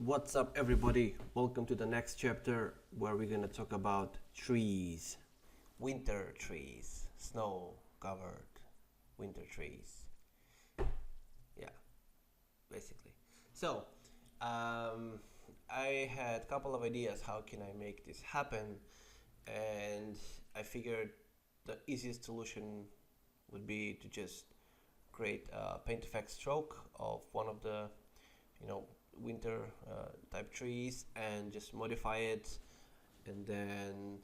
What's up, everybody? Welcome to the next chapter where we're gonna talk about trees. Winter trees, snow covered winter trees. Yeah, basically. So, um, I had a couple of ideas how can I make this happen, and I figured the easiest solution would be to just create a paint effect stroke of one of the you know winter type trees and just modify it, and then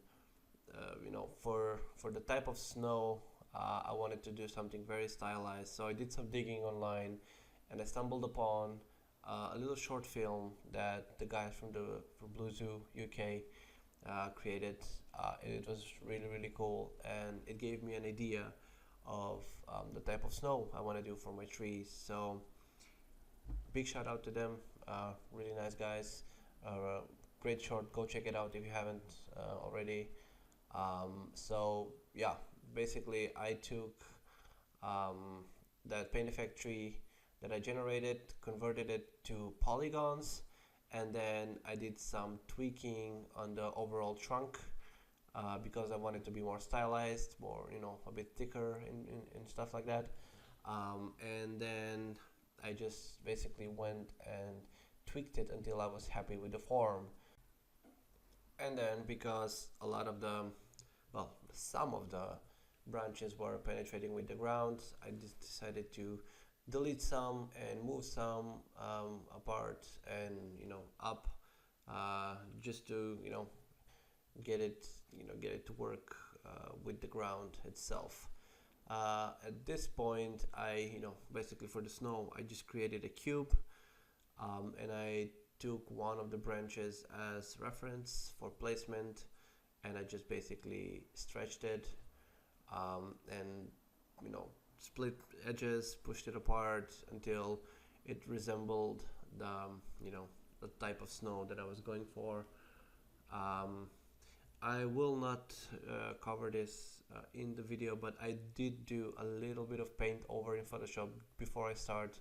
for the type of snow, I wanted to do something very stylized, so I did some digging online and I stumbled upon a little short film that the guys from Blue Zoo UK created. It was really cool, and it gave me an idea of the type of snow I want to do for my trees. So big shout out to them, really nice guys. Great short, go check it out if you haven't already. So yeah, basically I took that paint effect tree that I generated, converted it to polygons, and then I did some tweaking on the overall trunk because I wanted to be more stylized, more a bit thicker and stuff like that. And then I just basically went and tweaked it until I was happy with the form. And then because a lot of the, well, some of the branches were penetrating with the ground, I just decided to delete some and move some apart and up, just to get it to work with the ground itself. At this point, I basically for the snow, I just created a cube, and I took one of the branches as reference for placement, and I just basically stretched it, and split edges, pushed it apart until it resembled the type of snow that I was going for. Um, I will not cover this in the video, but I did do a little bit of paint over in Photoshop before I start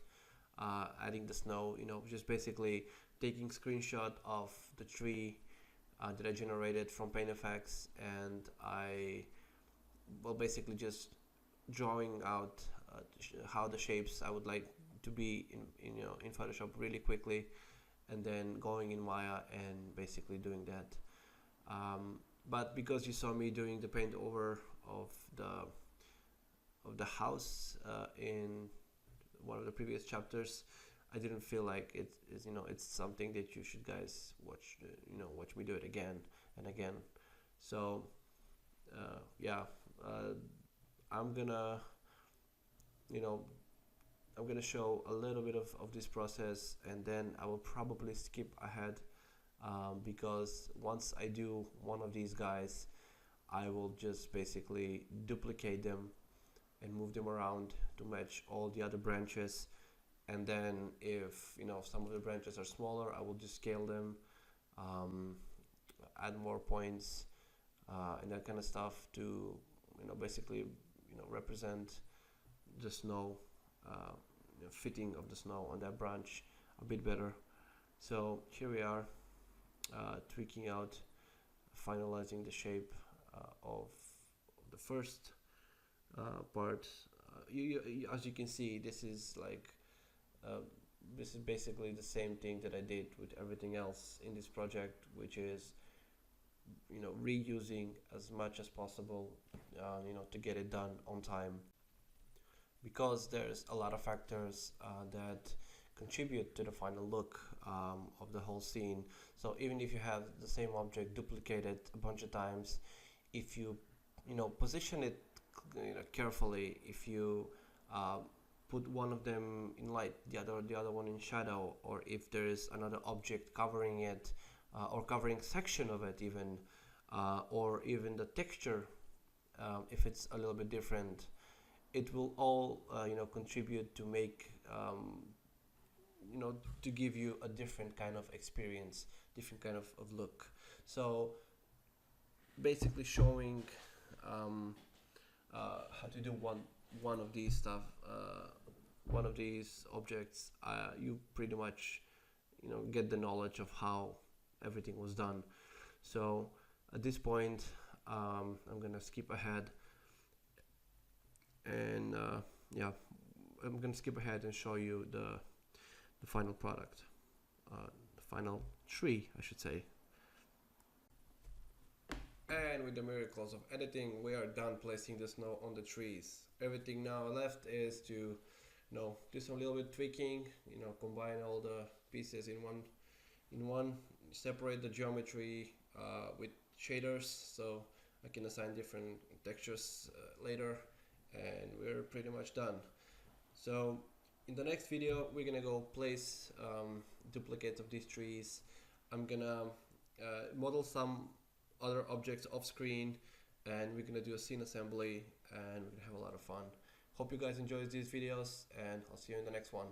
adding the snow. Just basically taking screenshot of the tree that I generated from Paint Effects, and basically just drawing out how the shapes I would like to be in Photoshop really quickly, and then going in Maya and basically doing that. But because you saw me doing the paint over of the house in one of the previous chapters, I didn't feel like it's something that you should guys watch me do it again and again. So yeah, I'm gonna you know I'm gonna show a little bit of this process, and then I will probably skip ahead, because once I do one of these guys, I will just basically duplicate them and move them around to match all the other branches. And then if some of the branches are smaller, I will just scale them, um, add more points, and that kind of stuff to basically represent the snow, fitting of the snow on that branch a bit better. So here we are, tweaking out, finalizing the shape of the first part. As you can see, this is uh, this is basically the same thing that I did with everything else in this project, which is reusing as much as possible, to get it done on time, because there's a lot of factors that contribute to the final look of the whole scene. So even if you have the same object duplicated a bunch of times, if you position it carefully, if you put one of them in light, the other one in shadow, or if there is another object covering it, or covering section of it even, or even the texture, if it's a little bit different, it will all contribute to make to give you a different kind of experience, different kind of look. So basically showing how to do one of these stuff, one of these objects, you pretty much get the knowledge of how everything was done. So at this point, I'm gonna skip ahead and yeah, I'm gonna skip ahead and show you the final product, the final tree, I should say. And with the miracles of editing, we are done placing the snow on the trees. Everything now left is to do some little bit tweaking, combine all the pieces in one, separate the geometry with shaders so I can assign different textures later, and we're pretty much done. So in the next video we're gonna go place duplicates of these trees. I'm gonna model some other objects off screen, and we're gonna do a scene assembly, and we're gonna have a lot of fun. Hope you guys enjoyed these videos, and I'll see you in the next one.